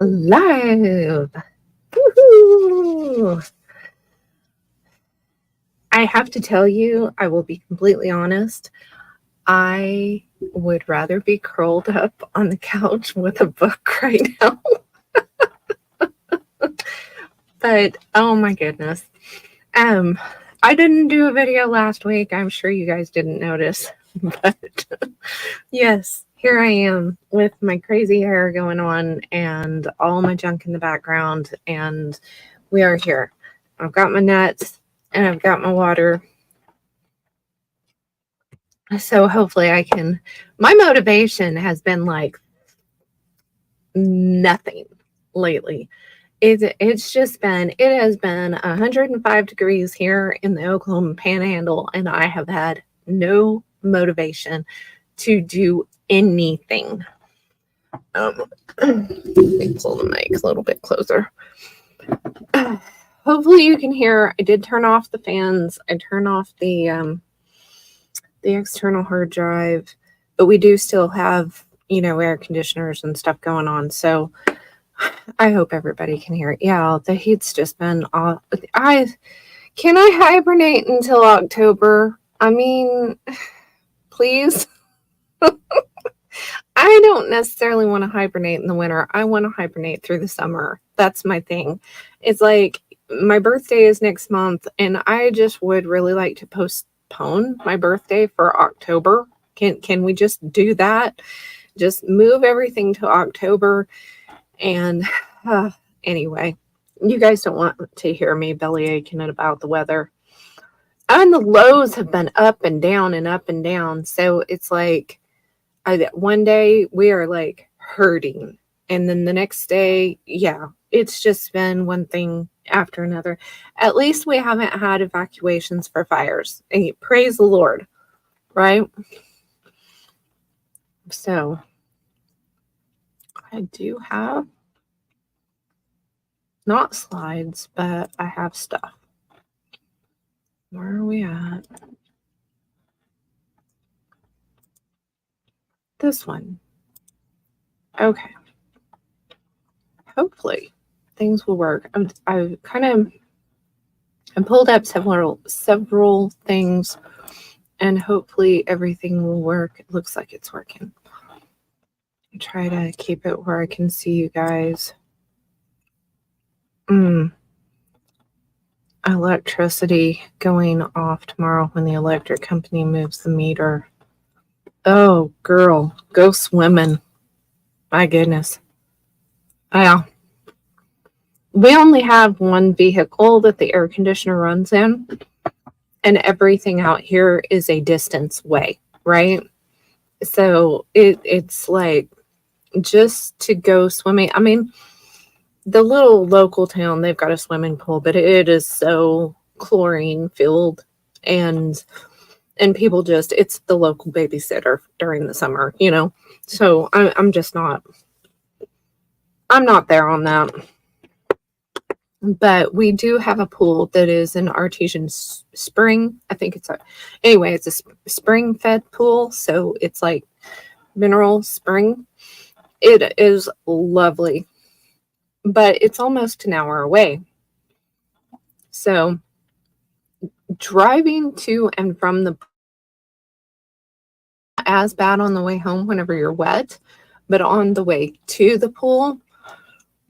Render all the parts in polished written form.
Live. Woohoo! I have to tell you, I will be completely honest. I would rather be curled up on the couch with a book right now. But oh my goodness. Um, I didn't do a video last week. I'm sure you guys didn't notice. But yes, here I am with my crazy hair going on and all my junk in the background. And we are here. I've got my nuts and I've got my water. So hopefully I can. My motivation has been like nothing lately. It's just been, it has been 105 degrees here in the Oklahoma Panhandle, and I have had no motivation to do anything. Let me pull the mic a little bit closer. Hopefully you can hear. I did turn off the fans. I turned off the external hard drive, but we do still have, air conditioners and stuff going on. So I hope everybody can hear it. Yeah, the heat's just been off. Can I hibernate until October? I mean, please. I don't necessarily want to hibernate in the winter. I want to hibernate through the summer. That's my thing. It's like my birthday is next month, and I just would really like to postpone my birthday for October. Can we just do that? Just move everything to October. And anyway, you guys don't want to hear me belly aching about the weather. And the lows have been up and down and up and down. So it's like one day we are like hurting. And then the next day, yeah, it's just been one thing after another. At least we haven't had evacuations for fires. And praise the Lord, right? So I do have not slides, but I have stuff. Where are we at? This one. Okay. Hopefully things will work. I pulled up several things, and hopefully everything will work. It looks like it's working. I try to keep it where I can see you guys. Electricity going off tomorrow when the electric company moves the meter. Oh, girl, go swimming. My goodness. Yeah. We only have one vehicle that the air conditioner runs in, and everything out here is a distance away, right? So it's like just to go swimming. I mean, the little local town, they've got a swimming pool, but it is so chlorine filled, and people just, it's the local babysitter during the summer, so I'm not there on that. But we do have a pool that is an artesian spring. I think it's a spring fed pool, so it's like mineral spring. It is lovely, but it's almost an hour away. So driving to and from the as bad on the way home whenever you're wet, but on the way to the pool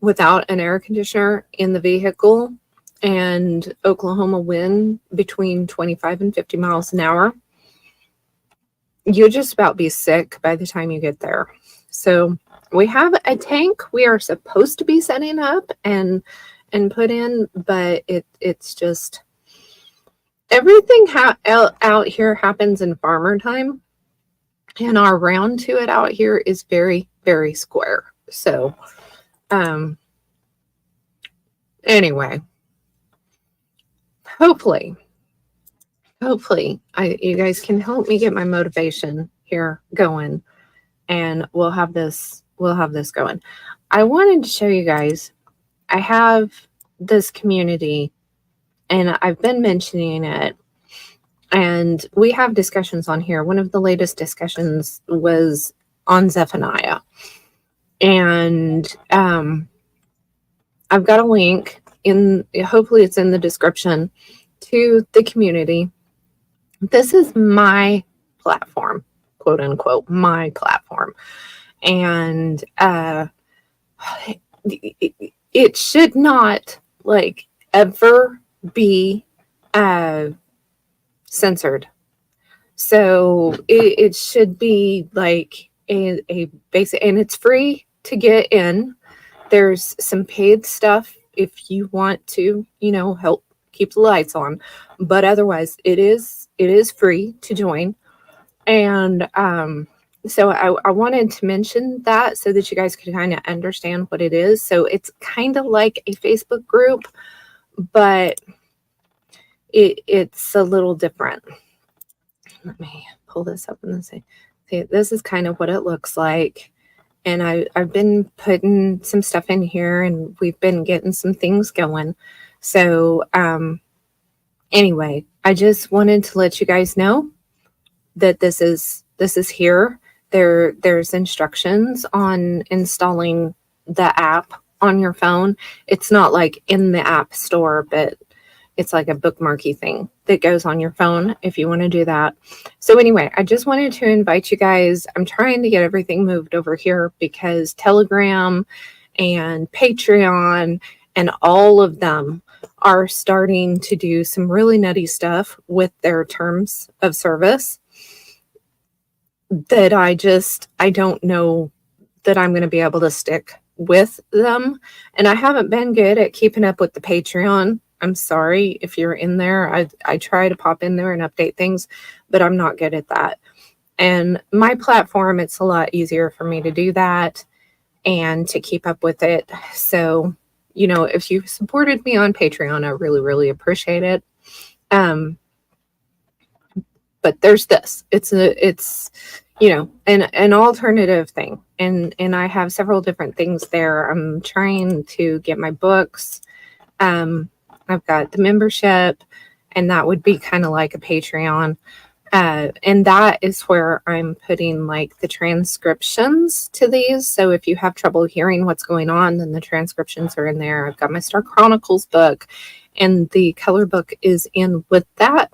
without an air conditioner in the vehicle and Oklahoma wind between 25 and 50 miles an hour, you'll just about be sick by the time you get there. So we have a tank we are supposed to be setting up and put in, but it's just everything out here happens in farmer time, and our round to it out here is very, very square. So anyway, hopefully you guys can help me get my motivation here going, and we'll have this going. I wanted to show you guys, I have this community, and I've been mentioning it, and we have discussions on here. One of the latest discussions was on Zephaniah, and I've got a link in, hopefully it's in the description, to the community. This is my platform, quote unquote, my platform. And it should not like ever be censored. So it should be like a basic, and it's free to get in. There's some paid stuff if you want to, help keep the lights on, but otherwise it is free to join. And so I wanted to mention that so that you guys could kind of understand what it is. So it's kind of like a Facebook group, but it's a little different. Let me pull this up and see. This is kind of what it looks like. And I've been putting some stuff in here, and we've been getting some things going. So anyway, I just wanted to let you guys know that this is here. There's instructions on installing the app on your phone. It's not like in the app store, but it's like a bookmarky thing that goes on your phone if you want to do that. So anyway, I just wanted to invite you guys. I'm trying to get everything moved over here because Telegram and Patreon and all of them are starting to do some really nutty stuff with their terms of service that I don't know that I'm going to be able to stick with them. And I haven't been good at keeping up with the Patreon. I'm sorry if you're in there. I try to pop in there and update things, but I'm not good at that. And my platform, it's a lot easier for me to do that and to keep up with it. So, if you supported me on Patreon, I really, really appreciate it. But there's this. It's an alternative thing. And I have several different things there. I'm trying to get my books. I've got the membership, and that would be kind of like a Patreon. And that is where I'm putting like the transcriptions to these. So if you have trouble hearing what's going on, then the transcriptions are in there. I've got my Star Chronicles book, and the color book is in with that.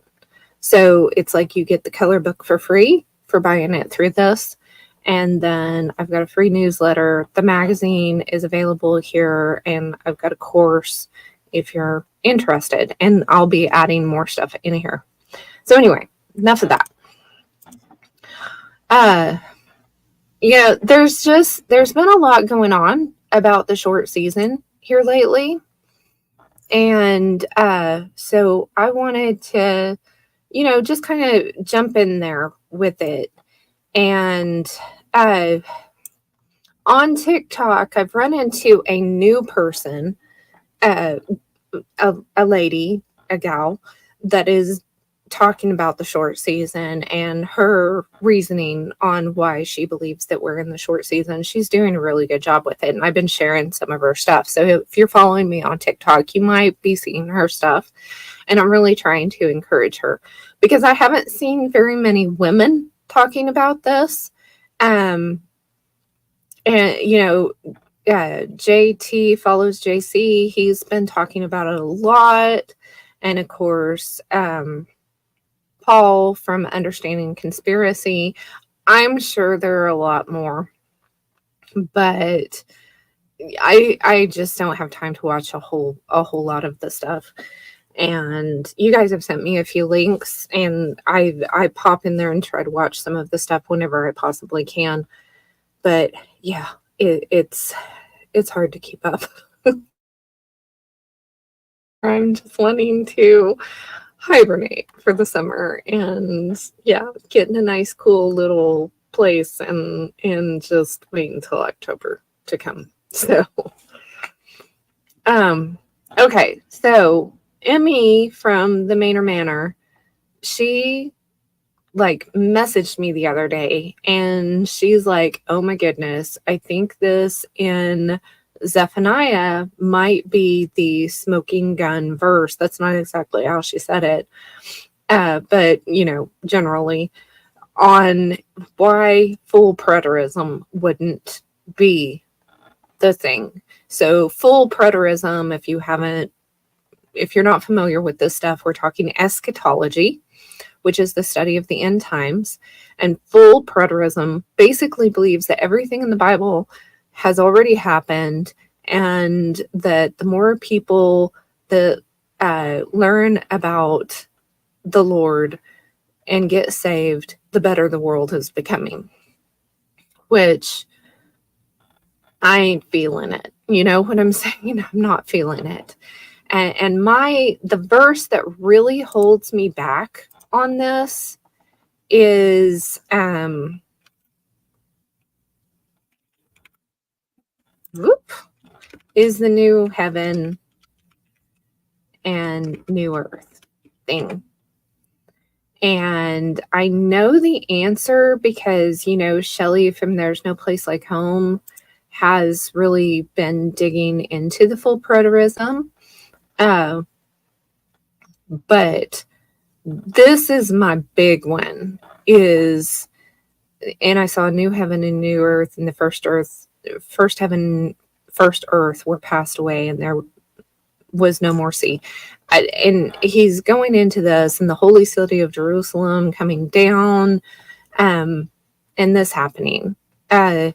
So it's like you get the color book for free for buying it through this. And then I've got a free newsletter. The magazine is available here, and I've got a course if you're interested, and I'll be adding more stuff in here. So anyway, enough of that. There's been a lot going on about the short season here lately. And so I wanted to, just kind of jump in there with it. And on TikTok, I've run into a new person, a lady, a gal, that is talking about the short season and her reasoning on why she believes that we're in the short season. She's doing a really good job with it, and I've been sharing some of her stuff. So if you're following me on TikTok, you might be seeing her stuff, and I'm really trying to encourage her because I haven't seen very many women talking about this. And JT follows JC. He's been talking about it a lot. And of course, Paul from Understanding Conspiracy. I'm sure there are a lot more, but I just don't have time to watch a whole lot of the stuff. And you guys have sent me a few links, and I pop in there and try to watch some of the stuff whenever I possibly can. But yeah, it's hard to keep up. I'm just wanting to hibernate for the summer and get in a nice cool little place and just wait until October to come. So okay, so Emmy from the Manor Manor, she messaged me the other day, and she's like, oh my goodness, I think this in Zephaniah might be the smoking gun verse. That's not exactly how she said it, but generally on why full preterism wouldn't be the thing. So full preterism, if you're not familiar with this stuff, we're talking eschatology, which is the study of the end times. And full preterism basically believes that everything in the Bible has already happened, and that the more people that learn about the Lord and get saved, the better the world is becoming. Which I ain't feeling it. You know what I'm saying? I'm not feeling it. And the verse that really holds me back on this is the new heaven and new earth thing. And I know the answer because, Shelley from There's No Place Like Home has really been digging into the full preterism. But this is my big one and I saw new heaven and new earth, and the first heaven, first earth were passed away, and there was no more sea. And he's going into this, and the holy city of Jerusalem coming down, and this happening. And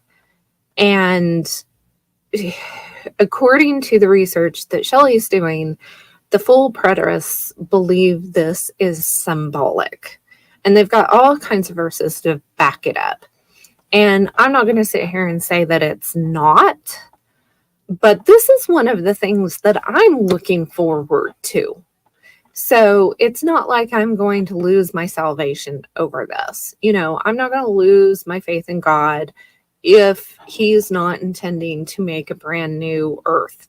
according to the research that Shelley's doing, the full preterists believe this is symbolic. And they've got all kinds of verses to back it up. And I'm not going to sit here and say that it's not, but this is one of the things that I'm looking forward to. So it's not like I'm going to lose my salvation over this. I'm not going to lose my faith in God if he's not intending to make a brand new earth.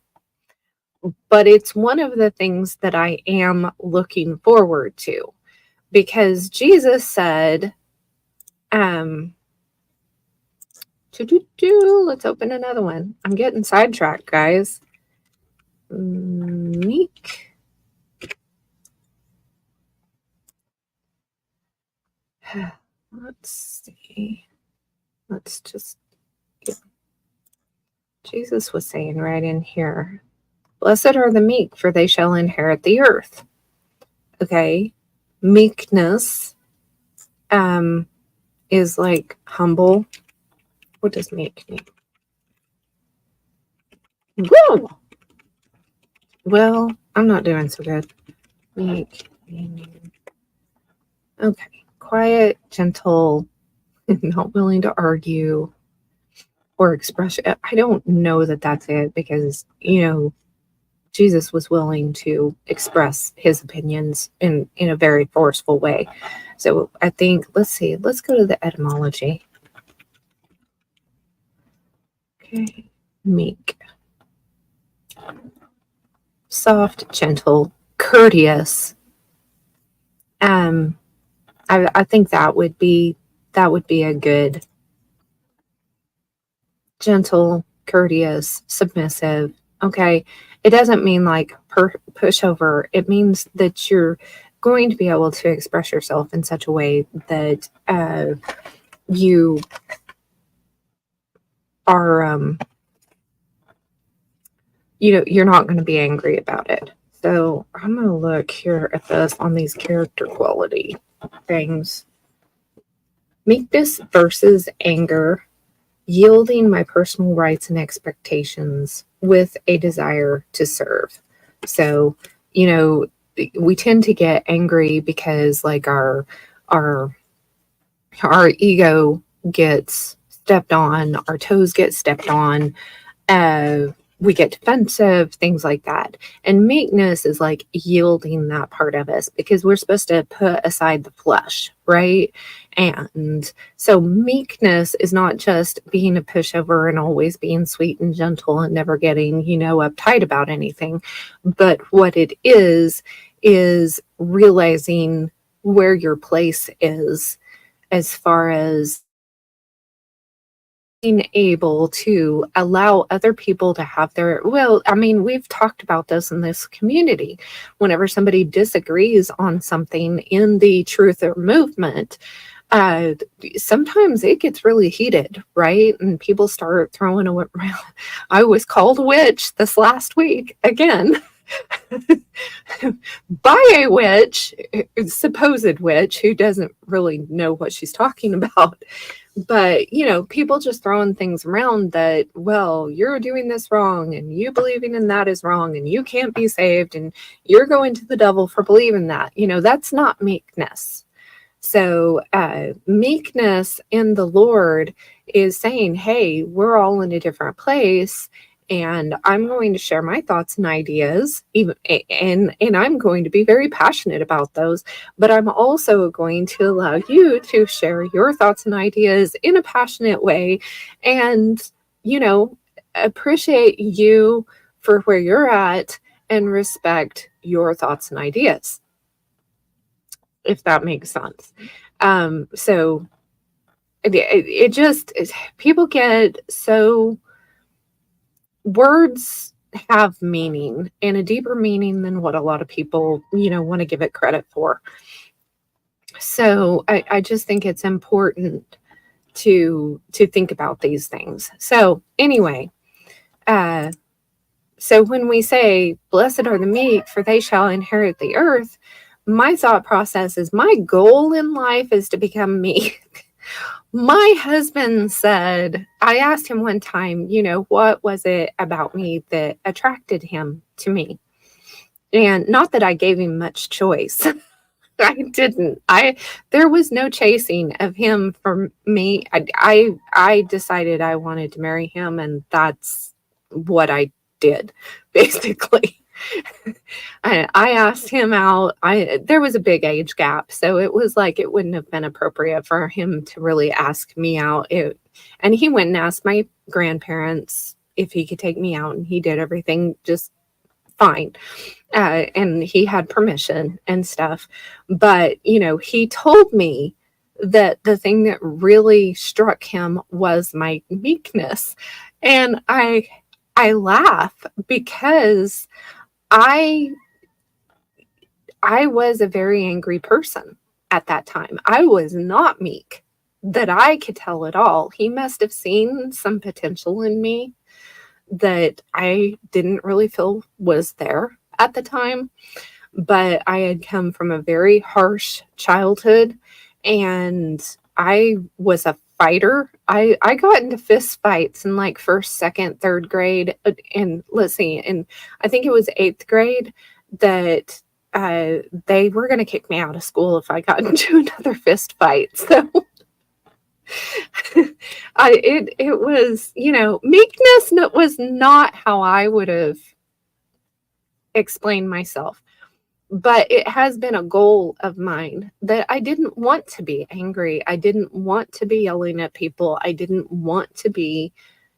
But it's one of the things that I am looking forward to, because Jesus said, let's open another one. I'm getting sidetracked, guys. Meek. Let's see. Let's just get, Jesus was saying right in here, blessed are the meek, for they shall inherit the earth. Okay. Meekness is like humble. What does meek mean? Whoa! Well, I'm not doing so good. Meek. Okay. Quiet, gentle, not willing to argue or express. I don't know that that's it, because, Jesus was willing to express his opinions in a very forceful way. So I think, let's go to the etymology. Okay. Meek. Soft, gentle, courteous. I think that would be a good, gentle, courteous, submissive. Okay. It doesn't mean like pushover. It means that you're going to be able to express yourself in such a way that you are, you're not going to be angry about it. So I'm going to look here at this on these character quality things. Meekness versus anger, yielding my personal rights and expectations with a desire to serve. So, we tend to get angry because like our ego gets stepped on, our toes get stepped on, we get defensive, things like that. And meekness is like yielding that part of us, because we're supposed to put aside the flesh, right? And so meekness is not just being a pushover and always being sweet and gentle and never getting, uptight about anything. But what it is realizing where your place is as far as being able to allow other people to have we've talked about this in this community. Whenever somebody disagrees on something in the truth or movement, uh, sometimes it gets really heated, right? And people start throwing around. I was called a witch this last week again by a witch, supposed witch, who doesn't really know what she's talking about. But, people just throwing things around that, well, you're doing this wrong and you believing in that is wrong and you can't be saved and you're going to the devil for believing that. That's not meekness. So meekness in the Lord is saying, hey, we're all in a different place, and I'm going to share my thoughts and ideas, and I'm going to be very passionate about those, but I'm also going to allow you to share your thoughts and ideas in a passionate way, and, appreciate you for where you're at and respect your thoughts and ideas, if that makes sense. So it just, people get so, words have meaning, and a deeper meaning than what a lot of people, want to give it credit for. So I just think it's important to think about these things. So anyway, so when we say, blessed are the meek, for they shall inherit the earth, my thought process is, my goal in life is to become meek. My husband said, I asked him one time, what was it about me that attracted him to me? And not that I gave him much choice. I didn't. There was no chasing of him for me. I decided I wanted to marry him, and that's what I did, basically. I asked him out. There was a big age gap, so it was like it wouldn't have been appropriate for him to really ask me out. And he went and asked my grandparents if he could take me out, and he did everything just fine. And he had permission and stuff. But, he told me that the thing that really struck him was my meekness. And I laugh because I was a very angry person at that time. I was not meek, that I could tell at all. He must have seen some potential in me that I didn't really feel was there at the time. But I had come from a very harsh childhood, and I was a fighter. I got into fist fights in like first, second, third grade. And let's see, and I think it was 8th grade that they were going to kick me out of school if I got into another fist fight. So it was, meekness was not how I would have explained myself. But it has been a goal of mine that I didn't want to be angry. I didn't want to be yelling at people. I didn't want to be,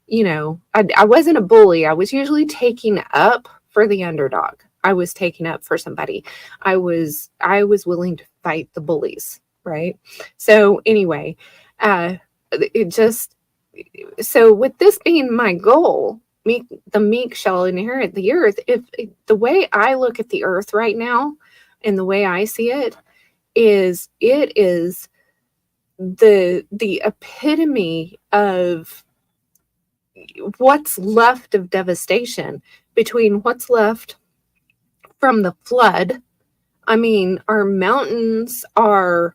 I wasn't a bully. I was usually taking up for the underdog. I was taking up for somebody. I was willing to fight the bullies, right? So anyway, so with this being my goal, the meek shall inherit the earth. If the way I look at the earth right now and the way I see it is the epitome of what's left of devastation, between what's left from the flood. I mean, our mountains are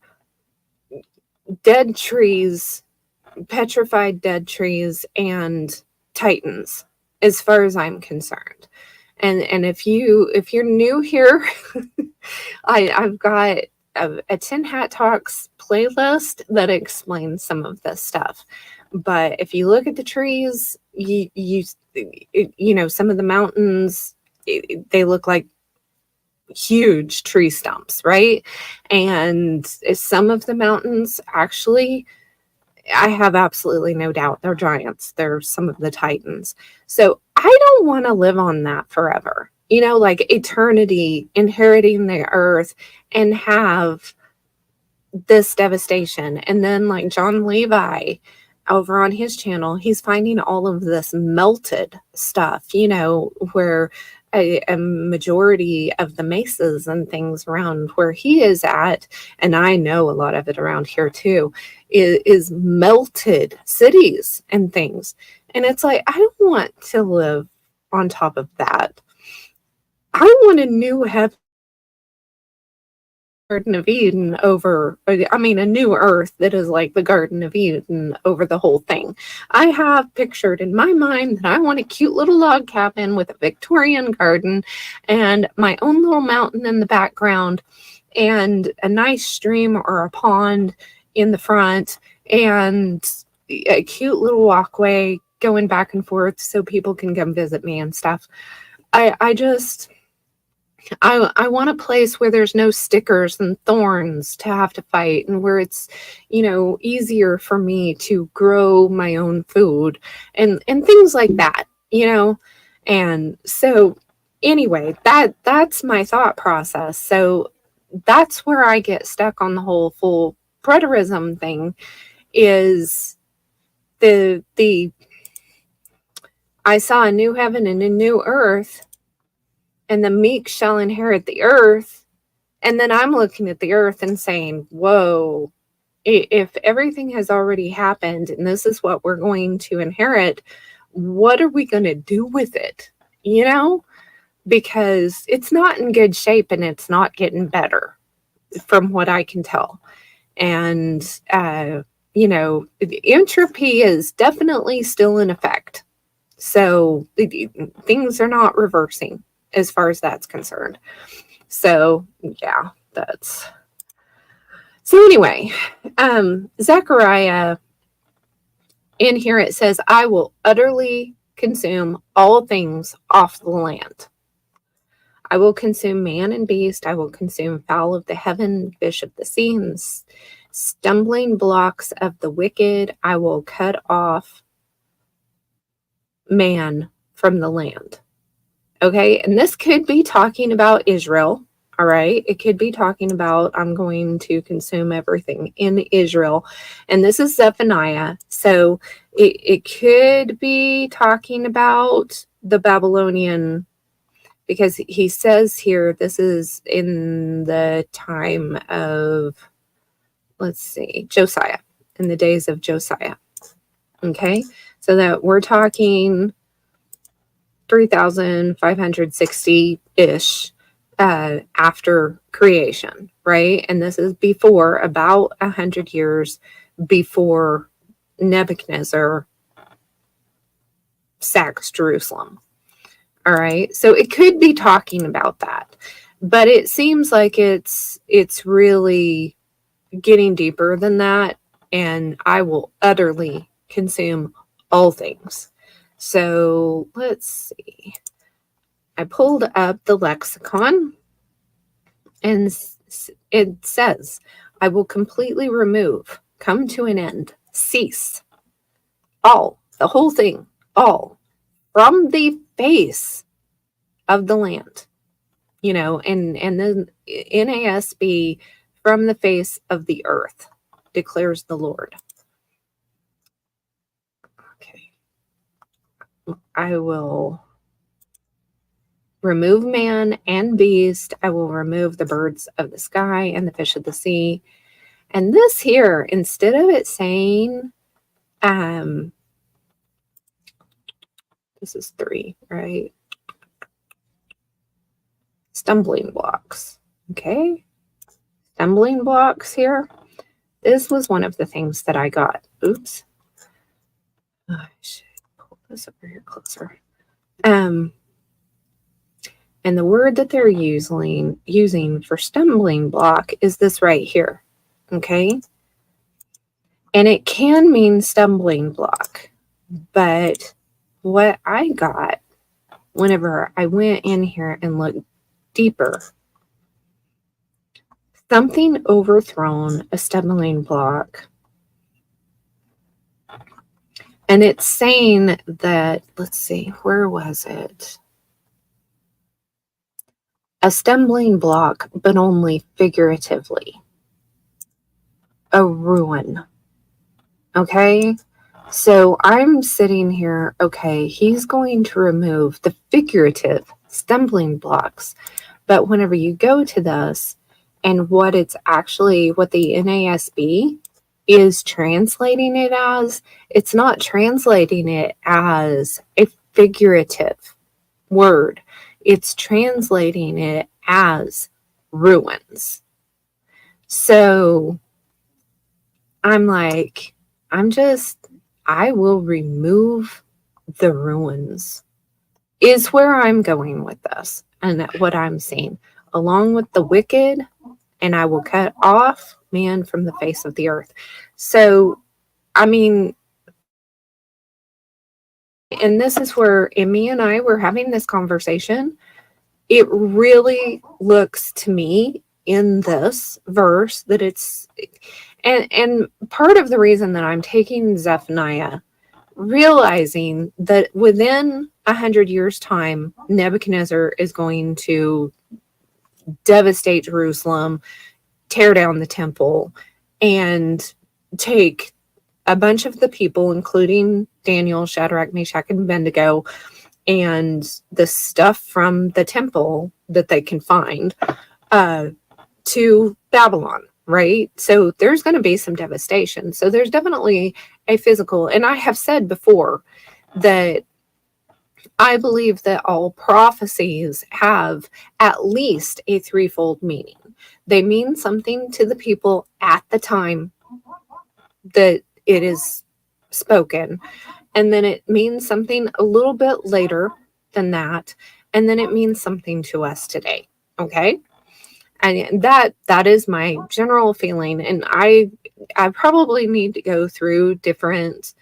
dead trees, petrified dead trees, and titans, as far as I'm concerned. And if you're new here, I've got a Tin Hat Talks playlist that explains some of this stuff. But if you look at the trees, you some of the mountains, they look like huge tree stumps, right? And some of the mountains, actually, I have absolutely no doubt they're giants. They're some of the titans. So I don't want to live on that forever, like eternity, inheriting the earth and have this devastation. And then like John Levi over on his channel, he's finding all of this melted stuff, where a majority of the mesas and things around where he is at, and I know a lot of it around here too, is melted cities and things. And it's like, I don't want to live on top of that. I want a new heaven, Garden of Eden over, I mean, a new earth that is like the Garden of Eden over the whole thing. I have pictured in my mind that I want a cute little log cabin with a Victorian garden and my own little mountain in the background and a nice stream or a pond in the front and a cute little walkway going back and forth so people can come visit me and stuff. I want a place where there's no stickers and thorns to have to fight, and where it's, easier for me to grow my own food and things like that, And so anyway, that's my thought process. So that's where I get stuck on the whole full preterism thing, is the I saw a new heaven and a new earth, and the meek shall inherit the earth. And then I'm looking at the earth and saying, whoa, if everything has already happened and this is what we're going to inherit, what are we going to do with it? Because it's not in good shape and it's not getting better from what I can tell. And, entropy is definitely still in effect. So things are not reversing as far as that's concerned. So yeah, so anyway, Zephaniah, in here it says, I will utterly consume all things off the land. I will consume man and beast. I will consume fowl of the heaven, fish of the sea, and stumbling blocks of the wicked. I will cut off man from the land. Okay, and this could be talking about Israel, all right? It could be talking about, I'm going to consume everything in Israel. And this is Zephaniah. So it could be talking about the Babylonian, because he says here, this is in the time of, let's see, Josiah, in the days of Josiah. Okay, so that we're talking 3,560-ish after creation, right? And this is before, about 100 years before Nebuchadnezzar sacks Jerusalem. All right, so it could be talking about that, but it seems like it's really getting deeper than that. And I will utterly consume all things. So let's see. I pulled up the lexicon, and it says, I will completely remove, come to an end, cease, all, the whole thing, all, from the face of the land. And then NASB, from the face of the earth, declares the Lord. Okay. I will remove man and beast. I will remove the birds of the sky and the fish of the sea. And this here, instead of it saying, this is 3, right? Stumbling blocks. Okay. Stumbling blocks here. This was one of the things that I got. Oops. I should pull this over here closer. And the word that they're using for stumbling block is this right here. Okay. And it can mean stumbling block. But what I got whenever I went in here and looked deeper, something overthrown, a stumbling block. And it's saying that, let's see, where was it? A stumbling block, but only figuratively. A ruin. Okay? So I'm sitting here, okay, he's going to remove the figurative stumbling blocks. But whenever you go to this, and what it's actually, what the NASB is translating it as, it's not translating it as a figurative word. It's translating it as ruins. So I'm like, I will remove the ruins, is where I'm going with this and what I'm seeing, along with the wicked, and I will cut off man from the face of the earth. So, I mean, and this is where Emmy and I were having this conversation. It really looks to me in this verse that it's, and part of the reason that I'm taking Zephaniah, realizing that within 100 years' time, Nebuchadnezzar is going to devastate Jerusalem, tear down the temple, and take a bunch of the people, including Daniel, Shadrach, Meshach, and Abednego, and the stuff from the temple that they can find, to Babylon, right? So there's going to be some devastation. So there's definitely a physical, and I have said before that I believe that all prophecies have at least a threefold meaning. They mean something to the people at the time that it is spoken, and then it means something a little bit later than that, and then it means something to us today. Okay? And that is my general feeling, and I probably need to go through different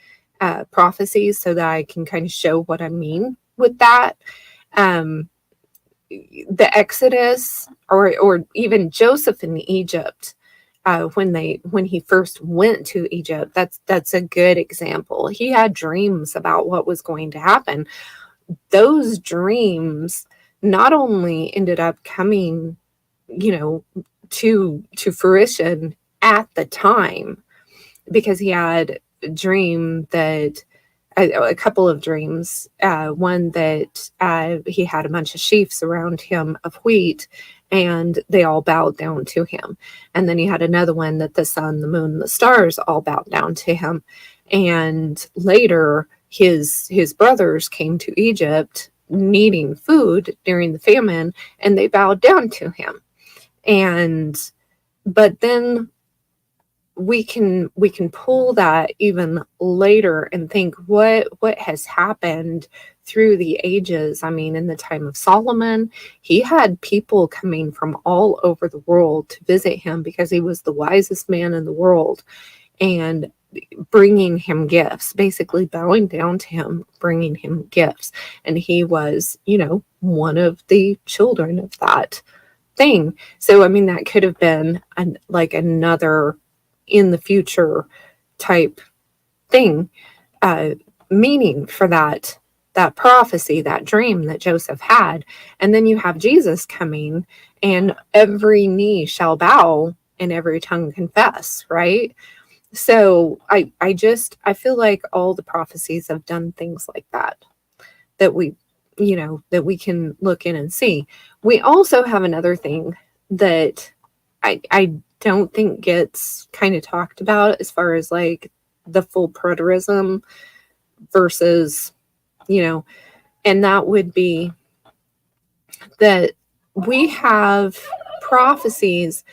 prophecies so that I can kind of show what I mean with that. The Exodus, or even Joseph in Egypt, when he first went to Egypt, that's a good example. He had dreams about what was going to happen. Those dreams not only ended up coming, to fruition at the time, because he had a dream that a couple of dreams. One that he had a bunch of sheaves around him of wheat, and they all bowed down to him. And then he had another one that the sun, the moon, and the stars all bowed down to him. And later, his brothers came to Egypt needing food during the famine, and they bowed down to him. But then we can pull that even later and think what has happened through the ages. I mean, in the time of Solomon, he had people coming from all over the world to visit him because he was the wisest man in the world, and bringing him gifts, basically bowing down to him, bringing him gifts. And he was, one of the children of that thing. So, I mean, that could have been like another in the future type thing, meaning for that prophecy, that dream that Joseph had. And then you have Jesus coming, and every knee shall bow and every tongue confess, right? So I feel like all the prophecies have done things like that we can look in and see. We also have another thing that I don't think gets kind of talked about, as far as like the full preterism versus, and that would be that we have prophecies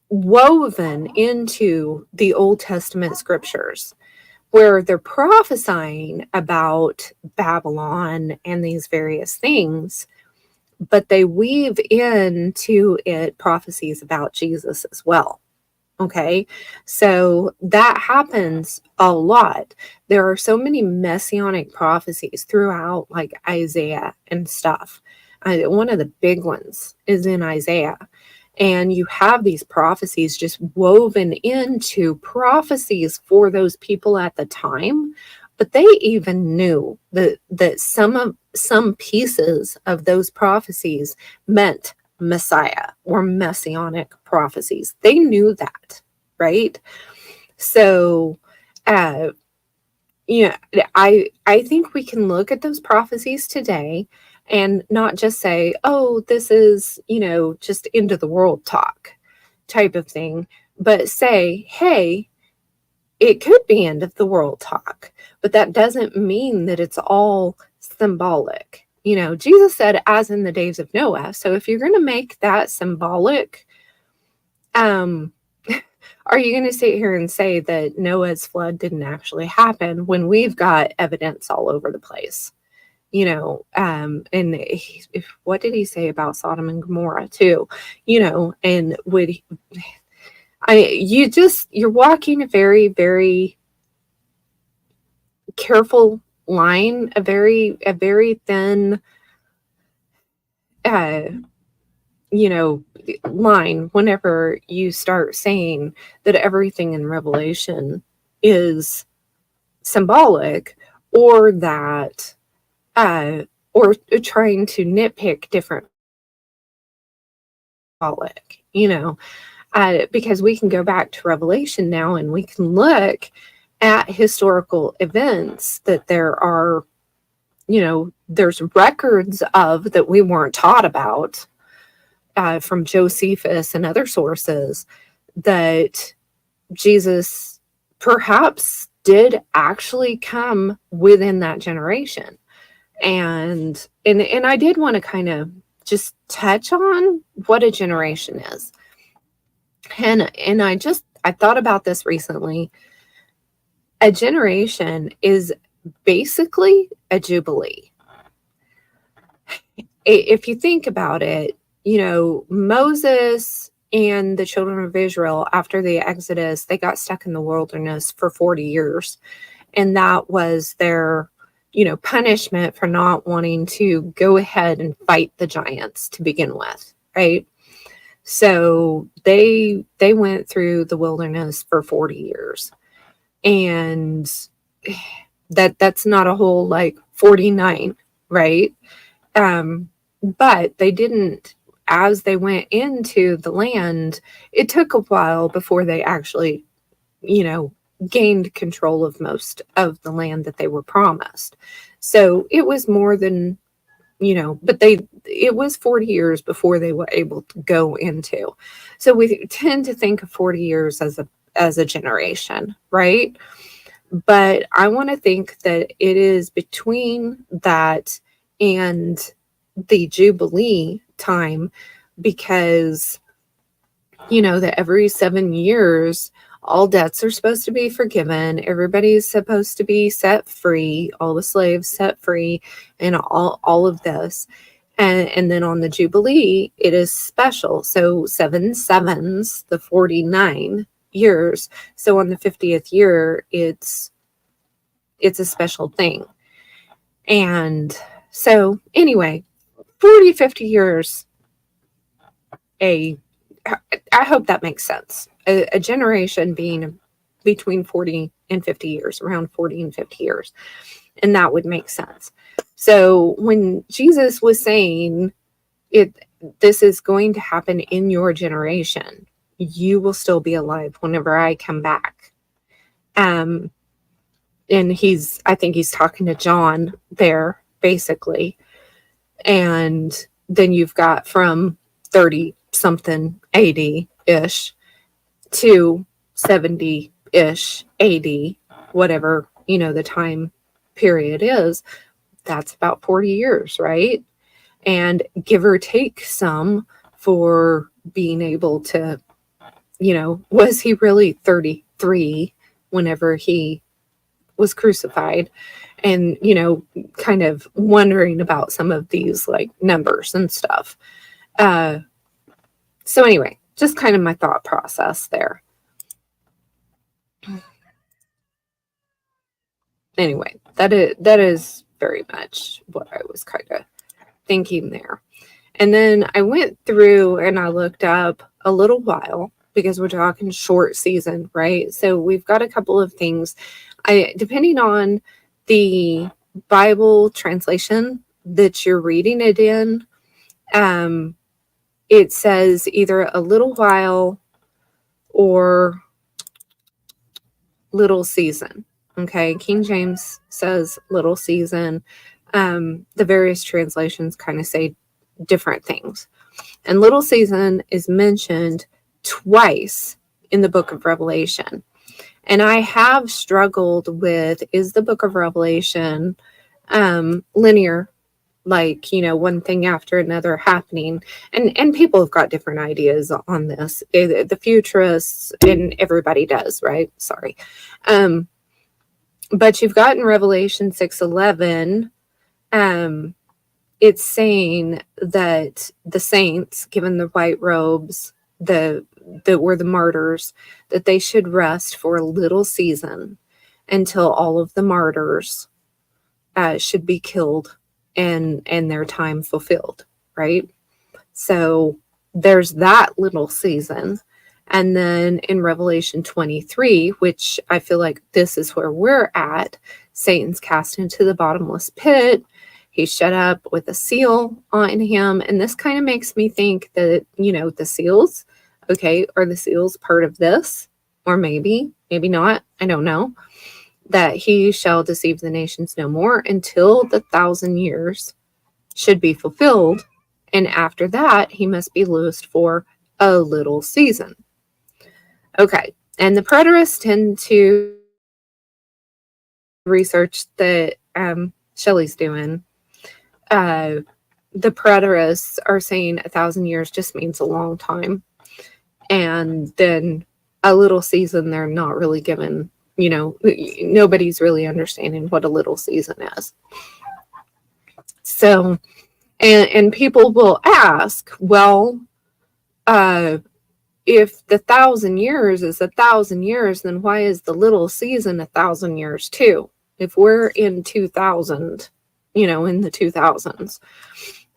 woven into the Old Testament scriptures, where they're prophesying about Babylon and these various things, but they weave into it prophecies about Jesus as well. Okay, so that happens a lot. There are so many messianic prophecies throughout, like Isaiah and stuff. One of the big ones is in Isaiah. And you have these prophecies just woven into prophecies for those people at the time. But they even knew that some pieces of those prophecies meant Messiah or messianic prophecies. They knew that, right? So, I think we can look at those prophecies today and not just say, oh, this is, just end of the world talk type of thing, but say, hey, it could be end of the world talk, but that doesn't mean that it's all symbolic. Jesus said, as in the days of Noah. So if you're going to make that symbolic, are you going to sit here and say that Noah's flood didn't actually happen when we've got evidence all over the place? And what did he say about Sodom and Gomorrah too? And you're walking a very, very careful line, a very thin, line whenever you start saying that everything in Revelation is symbolic, or that, or trying to nitpick different symbolic, because we can go back to Revelation now and we can look at historical events that there are, there's records of that we weren't taught about, from Josephus and other sources, that Jesus perhaps did actually come within that generation. And I did want to kind of just touch on what a generation is. And I thought about this recently. A generation is basically a jubilee. If you think about it, Moses and the children of Israel, after the Exodus, they got stuck in the wilderness for 40 years. And that was their, punishment for not wanting to go ahead and fight the giants to begin with, right? So they went through the wilderness for 40 years. And that's not a whole 49, right? But they didn't, as they went into the land, it took a while before they actually, gained control of most of the land that they were promised. So it was more than, but it was 40 years before they were able to go into. So we tend to think of 40 years as a generation, right? But I want to think that it is between that and the Jubilee time, because, that every 7 years, all debts are supposed to be forgiven. Everybody's supposed to be set free, all the slaves set free, and all of this. And then on the Jubilee, it is special. So 7 sevens, the 49 years. So on the 50th year, it's a special thing. And so anyway, 40, 50 years, I hope that makes sense. A generation being between 40 and 50 years, around 40 and 50 years. And that would make sense. So when Jesus was saying this is going to happen in your generation, you will still be alive whenever I come back. And I think he's talking to John there, basically. And then you've got from 30 something AD-ish to 70-ish AD, whatever, the time period is. That's about 40 years, right? And give or take some for being able to, was he really 33 whenever he was crucified? And, kind of wondering about some of these numbers and stuff. So anyway, just kind of my thought process there. Anyway, that is very much what I was kind of thinking there. And then I went through and I looked up a little while, because we're talking short season, right? So we've got a couple of things. Depending on the Bible translation that you're reading it in, it says either a little while or little season. Okay, King James says little season. The various translations kind of say different things. And little season is mentioned twice in the book of Revelation. And I have struggled with, is the book of Revelation linear, like, one thing after another happening? And people have got different ideas on this. The futurists, and everybody does, right? Sorry. But you've got in Revelation 6:11, it's saying that the saints, given the white robes, that were the martyrs, that they should rest for a little season until all of the martyrs should be killed and their time fulfilled, right? So there's that little season. And then in Revelation 23, which I feel like this is where we're at, Satan's cast into the bottomless pit. He's shut up with a seal on him. And this kind of makes me think that, the seals, okay, are the seals part of this? Or maybe not. I don't know. That he shall deceive the nations no more until the 1,000 years should be fulfilled. And after that, he must be loosed for a little season. Okay. And the preterists tend to research that Shelley's doing. The preterists are saying 1,000 years just means a long time. And then a little season, they're not really given, nobody's really understanding what a little season is. So, and people will ask, well, if the 1,000 years is 1,000 years, then why is the little season 1,000 years too? If we're in 2000, in the 2000s,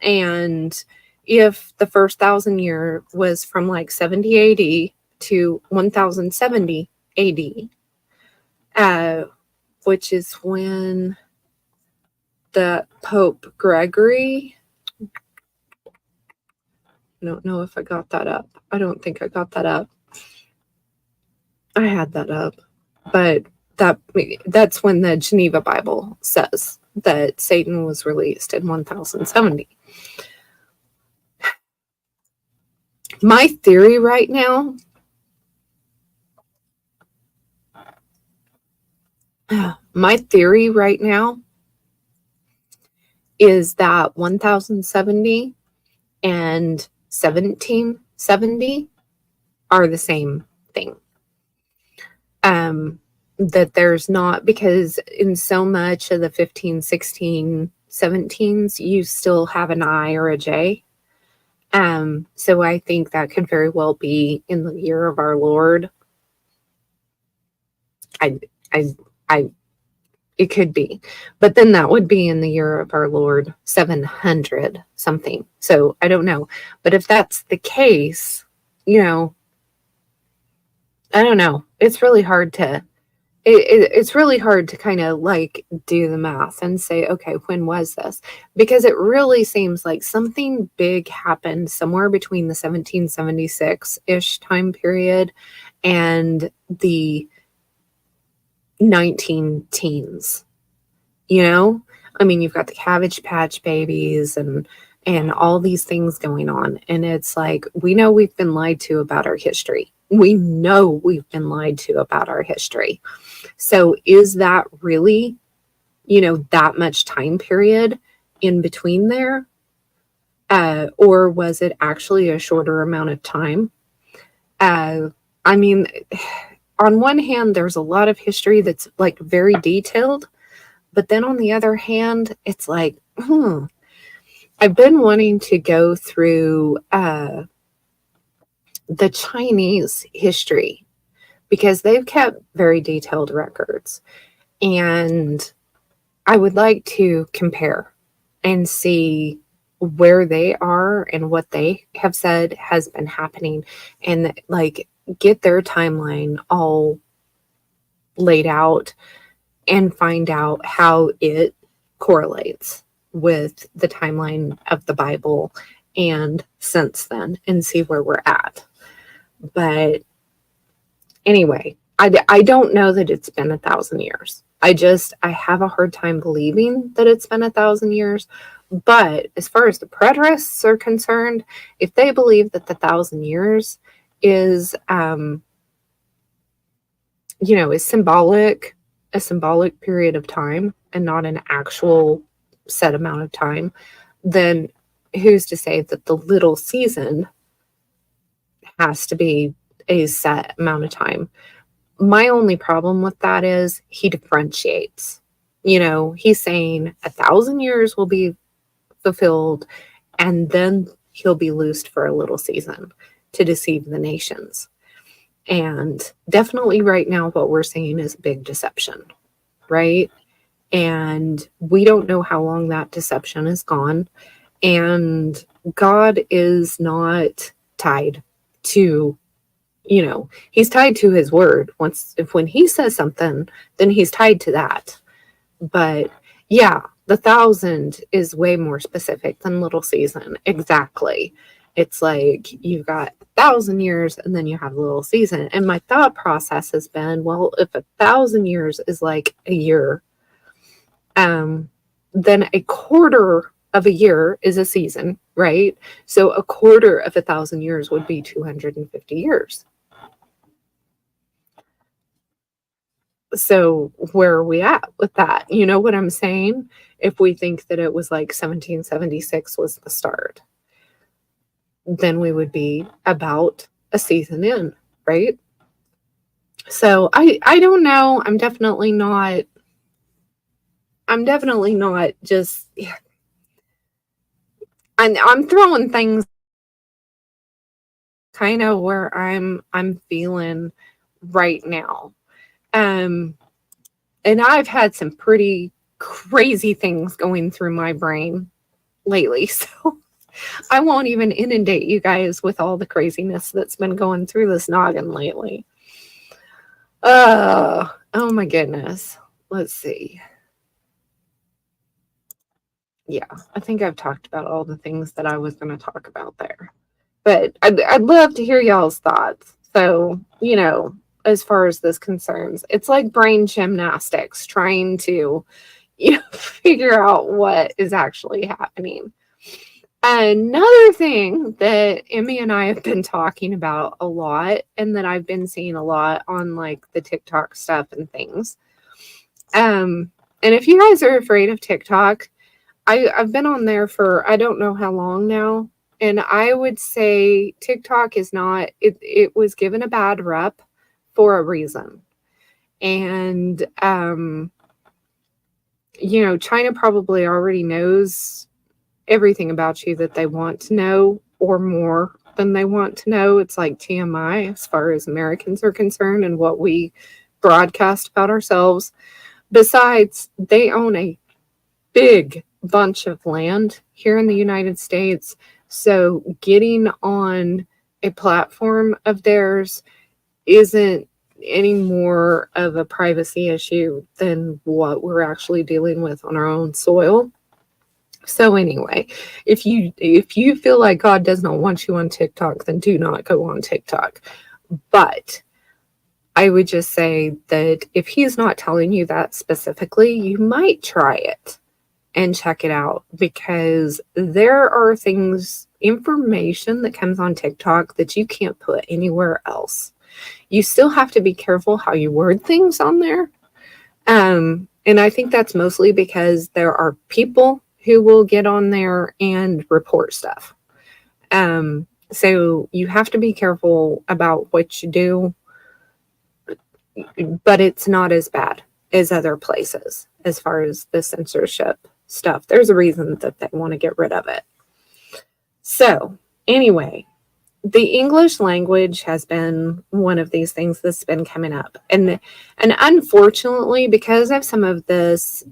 and if the first 1,000 year was from like 70 AD to 1070 AD, which is when the Pope Gregory, I don't know if I got that up. I don't think I got that up. I had that up, but that's when the Geneva Bible says that Satan was released in 1070. My theory right now, is that 1070 and 1770 are the same thing. That there's not, because in so much of the 15, 16, 17s, you still have an I or a J. So I think that could very well be in the year of our Lord. It could be, but then that would be in the year of our Lord 700 something. So I don't know, but if that's the case, I don't know. It's really hard to. It's really hard to kind of like do the math and say, okay, when was this? Because it really seems like something big happened somewhere between the 1776-ish time period and the 19 teens. I mean, you've got the Cabbage Patch Babies and all these things going on. And it's like, we know we've been lied to about our history. We know we've been lied to about our history. So is that really, that much time period in between there? Or was it actually a shorter amount of time? I mean, on one hand, there's a lot of history that's like very detailed. But then on the other hand, it's like, I've been wanting to go through the Chinese history because they've kept very detailed records. And I would like to compare and see where they are and what they have said has been happening, and like get their timeline all laid out and find out how it correlates with the timeline of the Bible and since then, and see where we're at. But anyway, I don't know that it's been 1,000 years. I have a hard time believing that it's been 1,000 years. But as far as the preterists are concerned, if they believe that the 1,000 years is, is symbolic, a symbolic period of time and not an actual set amount of time, then who's to say that the little season has to be a set amount of time? My only problem with that is he differentiates. He's saying 1,000 years will be fulfilled, and then he'll be loosed for a little season to deceive the nations. And definitely right now, what we're seeing is a big deception, right? And we don't know how long that deception is gone. And God is not tied to, he's tied to his word. When he says something, then he's tied to that. But yeah, the 1,000 is way more specific than little season. Exactly. It's like you've got 1,000 years and then you have a little season. And my thought process has been, well, if 1,000 years is like a year, then a quarter of a year is a season, right? So a quarter of 1,000 years would be 250 years. So where are we at with that? You know what I'm saying? If we think that it was like 1776 was the start, then we would be about a season in, right? So I don't know. I'm definitely not just, I'm throwing things kind of where I'm feeling right now. And I've had some pretty crazy things going through my brain lately. So I won't even inundate you guys with all the craziness that's been going through this noggin lately. Oh my goodness. Let's see. Yeah, I think I've talked about all the things that I was going to talk about there. But I'd love to hear y'all's thoughts. So, as far as this concerns, it's like brain gymnastics trying to, figure out what is actually happening. Another thing that Emmy and I have been talking about a lot, and that I've been seeing a lot on like the TikTok stuff and things. And if you guys are afraid of TikTok, I've been on there for I don't know how long now. And I would say TikTok is not, it was given a bad rep for a reason. And, China probably already knows everything about you that they want to know, or more than they want to know. It's like TMI as far as Americans are concerned and what we broadcast about ourselves. Besides, they own a big bunch of land here in the United States. So getting on a platform of theirs isn't any more of a privacy issue than what we're actually dealing with on our own soil. So anyway, if you feel like God does not want you on TikTok, then do not go on TikTok. But I would just say that if he's not telling you that specifically, you might try it and check it out, because there are information that comes on TikTok that you can't put anywhere else. You still have to be careful how you word things on there. And I think that's mostly because there are people who will get on there and report stuff. So you have to be careful about what you do, but it's not as bad as other places as far as the censorship stuff. There's a reason that they want to get rid of it. So anyway, the English language has been one of these things that's been coming up. And unfortunately, because of some of this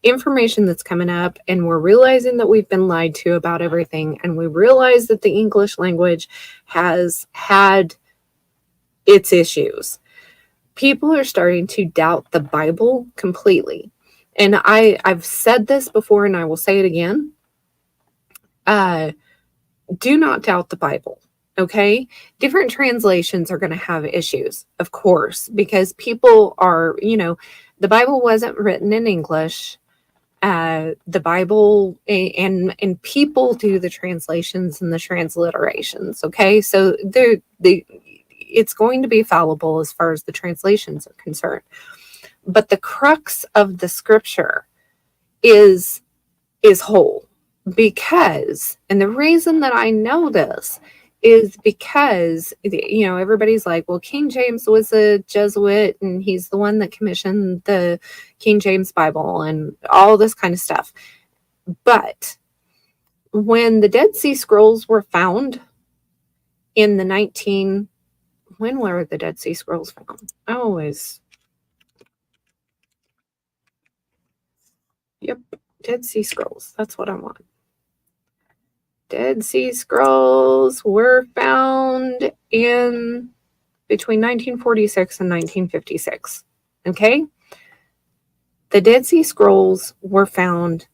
information that's coming up, and we're realizing that we've been lied to about everything, and we realize that the English language has had its issues, people are starting to doubt the Bible completely. And I've said this before, and I will say it again. Do not doubt the Bible. Okay. Different translations are going to have issues, of course, because people are, The Bible wasn't written in English. The Bible and people do the translations and the transliterations. Okay, so it's going to be fallible as far as the translations are concerned. But the crux of the scripture is whole, because, and the reason that I know this is because, everybody's like, well, King James was a Jesuit and he's the one that commissioned the King James Bible and all this kind of stuff. But when the Dead Sea Scrolls were found in the when were the Dead Sea Scrolls found? Yep, Dead Sea Scrolls. That's what I want. Dead Sea Scrolls were found in between 1946 and 1956. Okay? The Dead Sea Scrolls were found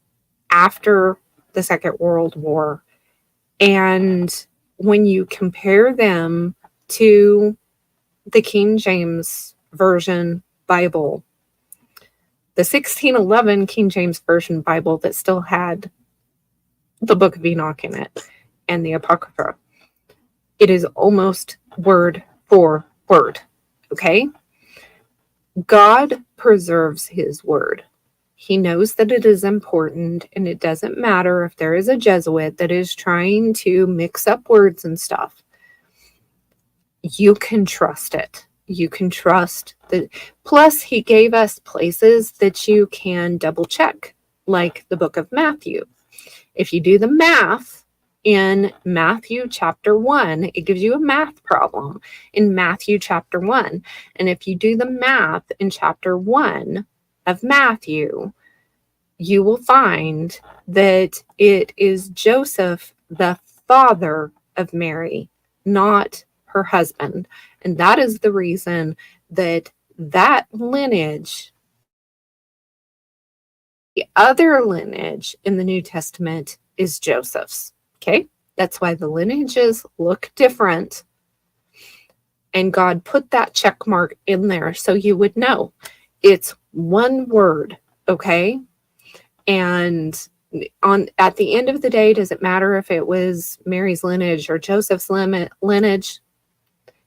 after the Second World War. And when you compare them to the King James Version Bible, the 1611 King James Version Bible that still had the Book of Enoch in it and the Apocrypha, it is almost word for word. Okay? God preserves his word. He knows that it is important, and it doesn't matter if there is a Jesuit that is trying to mix up words and stuff. You can trust it. You can trust that. Plus, he gave us places that you can double check, like the book of Matthew. If you do the math in Matthew chapter 1, it gives you a math problem in Matthew chapter 1. And if you do the math in chapter 1 of Matthew, you will find that it is Joseph, the father of Mary, not her husband. And that is the reason that lineage, the other lineage in the New Testament, is Joseph's. Okay? That's why the lineages look different. And God put that check mark in there so you would know. It's one word, okay? And at the end of the day, does it matter if it was Mary's lineage or Joseph's lineage?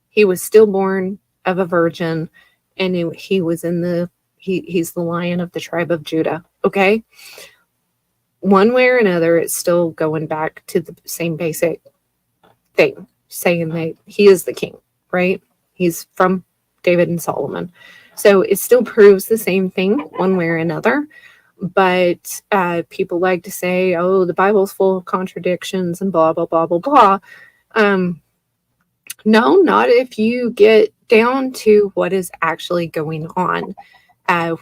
He was still born of a virgin, and he was he's the Lion of the tribe of Judah, okay? One way or another, it's still going back to the same basic thing, saying that he is the king, right? He's from David and Solomon. So it still proves the same thing one way or another. But people like to say, oh, the Bible's full of contradictions and blah, blah, blah, blah, blah. No, not if you get down to what is actually going on.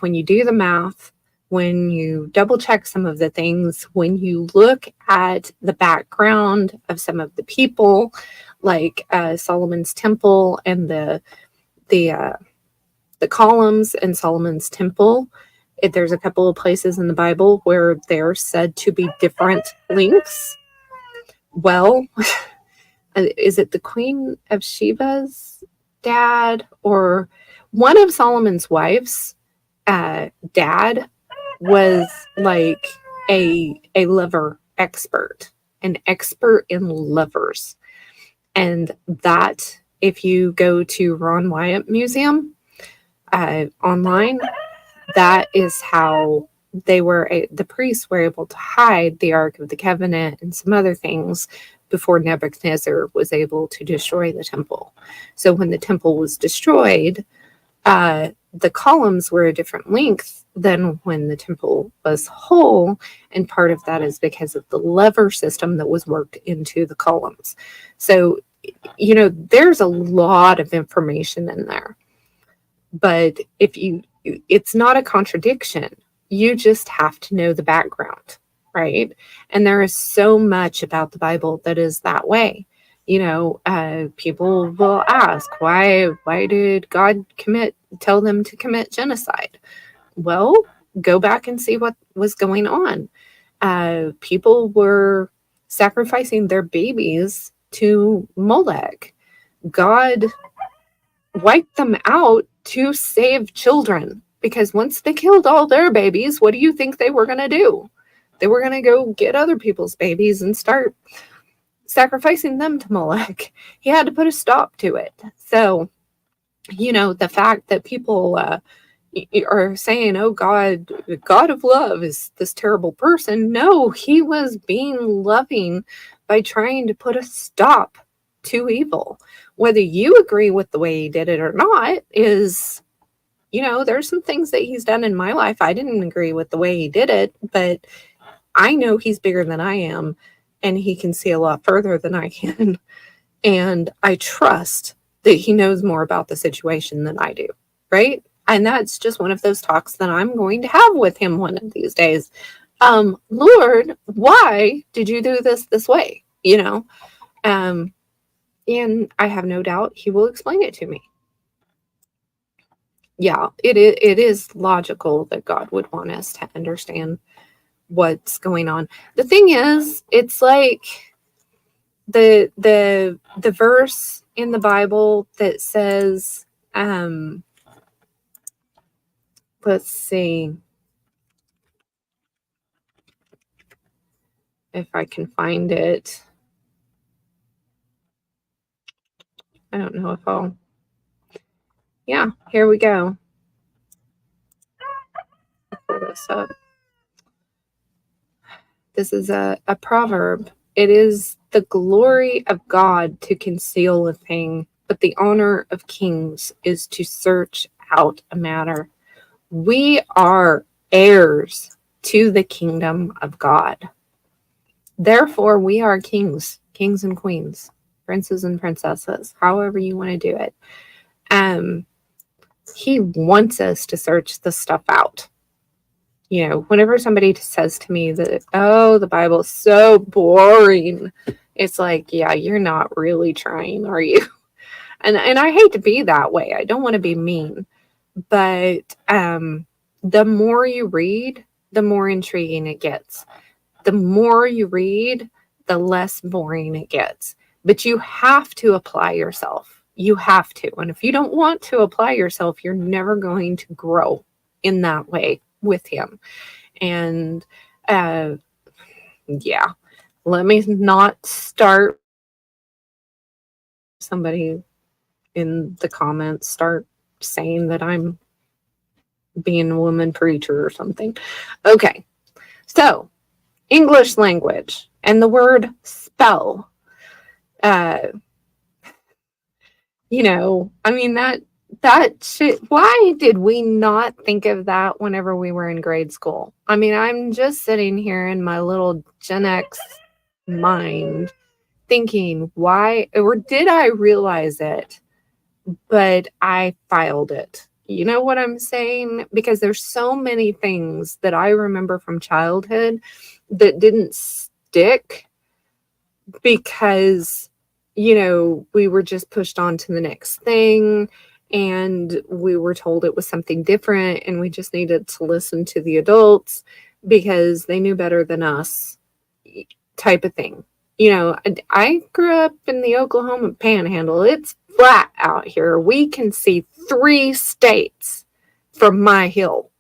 When you do the math, when you double check some of the things, when you look at the background of some of the people, like Solomon's temple and the columns in Solomon's temple, there's a couple of places in the Bible where they're said to be different lengths. Well, is it the Queen of Sheba's dad or one of Solomon's wives' dad was like a liver expert, an expert in livers. And that, if you go to Ron Wyatt Museum online, that is how the priests were able to hide the Ark of the Covenant and some other things before Nebuchadnezzar was able to destroy the temple. So when the temple was destroyed, the columns were a different length than when the temple was whole, and part of that is because of the lever system that was worked into the columns. So, there's a lot of information in there. But it's not a contradiction. You just have to know the background, right? And there is so much about the Bible that is that way. People will ask, why did God tell them to commit genocide? Well, go back and see what was going on. People were sacrificing their babies to Molech. God wiped them out to save children because once they killed all their babies, what do you think they were going to do? They were going to go get other people's babies and start sacrificing them to Molech. He had to put a stop to it. So, the fact that people are saying, oh, God of love is this terrible person. No, he was being loving by trying to put a stop to evil. Whether you agree with the way he did it or not is, there's some things that he's done in my life. I didn't agree with the way he did it, but I know he's bigger than I am, and he can see a lot further than I can. And I trust that he knows more about the situation than I do, right? And that's just one of those talks that I'm going to have with him one of these days. Lord, why did you do this way? And I have no doubt he will explain it to me. Yeah, it is logical that God would want us to understand what's going on. The thing is, it's like the verse in the Bible that says, let's see if I can find it. I don't know if yeah, here we go. I'll pull this up. This is a proverb. It is the glory of God to conceal a thing, but the honor of kings is to search out a matter. We are heirs to the kingdom of God. Therefore, we are kings and queens, princes and princesses, however you want to do it. He wants us to search this stuff out. Whenever somebody says to me that, oh, the Bible is so boring, it's like, yeah, you're not really trying, are you? And I hate to be that way. I don't want to be mean. But the more you read, the more intriguing it gets. The more you read, the less boring it gets. But you have to apply yourself. You have to. And if you don't want to apply yourself, you're never going to grow in that way with him. And yeah, let me not start. Somebody in the comments start saying that I'm being a woman preacher or something. Okay, so English language and the word spell. I mean, that shit, why did we not think of that whenever we were in grade school? I mean, I'm just sitting here in my little Gen X mind thinking, why, or did I realize it, but I filed it? You know what I'm saying? Because there's so many things that I remember from childhood that didn't stick because, we were just pushed on to the next thing and we were told it was something different and we just needed to listen to the adults because they knew better than us, type of thing. I grew up in the Oklahoma Panhandle. It's flat out here. We can see 3 states from my hill.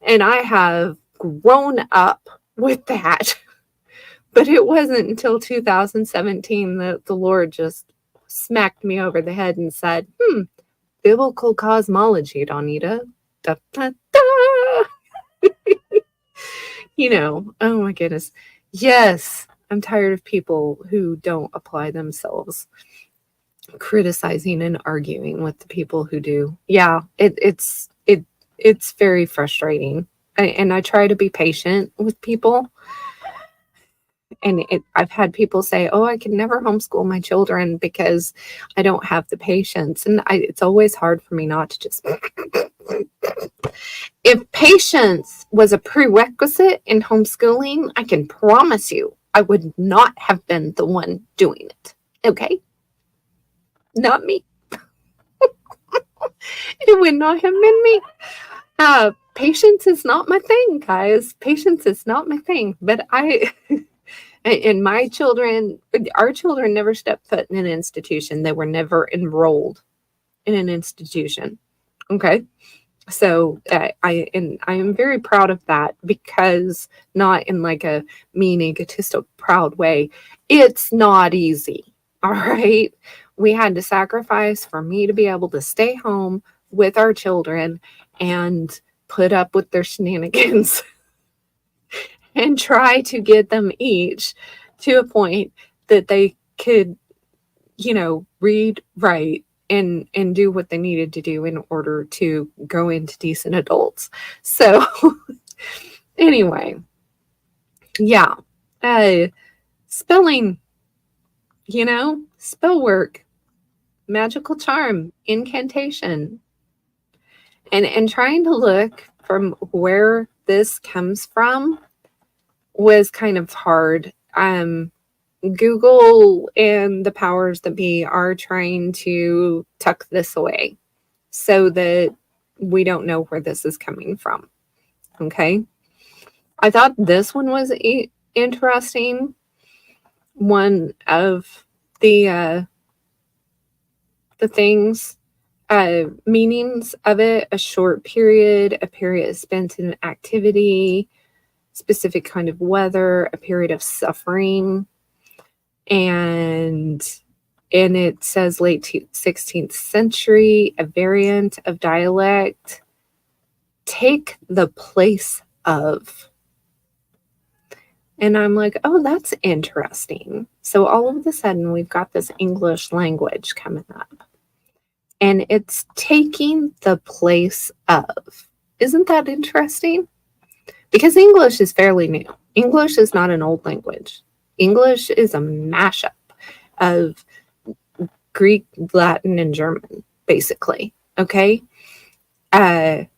And I have grown up with that. But it wasn't until 2017 that the Lord just smacked me over the head and said, biblical cosmology, Donita. Da, da, da. Oh my goodness. Yes, I'm tired of people who don't apply themselves, criticizing and arguing with the people who do. Yeah, it's very frustrating. And I try to be patient with people. And I've had people say, oh, I can never homeschool my children because I don't have the patience. And it's always hard for me not to just... If patience was a prerequisite in homeschooling, I can promise you I would not have been the one doing it. Okay? Not me. It would not have been me. Patience is not my thing, guys. Patience is not my thing. But and our children never stepped foot in an institution. They were never enrolled in an institution. Okay. So I am very proud of that, because not in like a mean, egotistical, proud way. It's not easy. All right. We had to sacrifice for me to be able to stay home with our children and put up with their shenanigans and try to get them each to a point that they could, read, write, and do what they needed to do in order to grow into decent adults. So anyway, yeah. Uh spelling, spell work, magical charm, incantation, and trying to look from where this comes from was kind of hard. Google and the powers that be are trying to tuck this away so that we don't know where this is coming from. Okay. I thought this one was interesting. One of the things, meanings of it: a short period, a period spent in activity, specific kind of weather, a period of suffering, and it says late 16th century, a variant of dialect, take the place of. And I'm like, oh, that's interesting. So all of a sudden, we've got this English language coming up, and it's taking the place of. Isn't that interesting? Because English is fairly new. English is not an old language. English is a mashup of Greek, Latin, and German, basically. Okay? And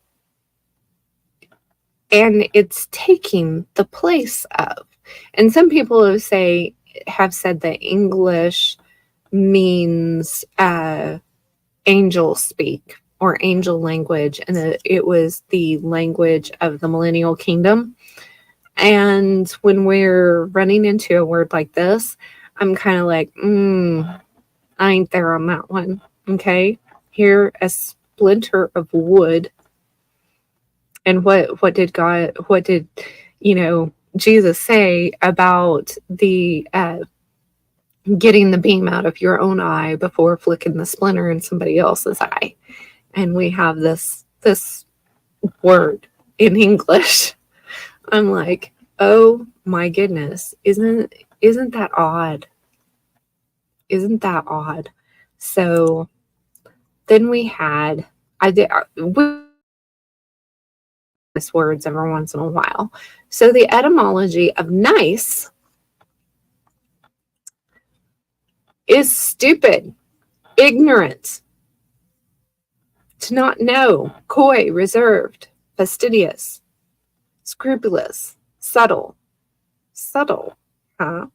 it's taking the place of. And some people have said that English means angel speak or angel language, and that it was the language of the millennial kingdom. And when we're running into a word like this, I'm kind of like, I ain't there on that one. Okay. Here, a splinter of wood. And what did Jesus say about the getting the beam out of your own eye before flicking the splinter in somebody else's eye? And we have this word in English. I'm like, oh my goodness, isn't that odd? Isn't that odd? So then we had, I did words every once in a while. So the etymology of nice is stupid, ignorant, to not know, coy, reserved, fastidious, scrupulous, subtle. Subtle, huh?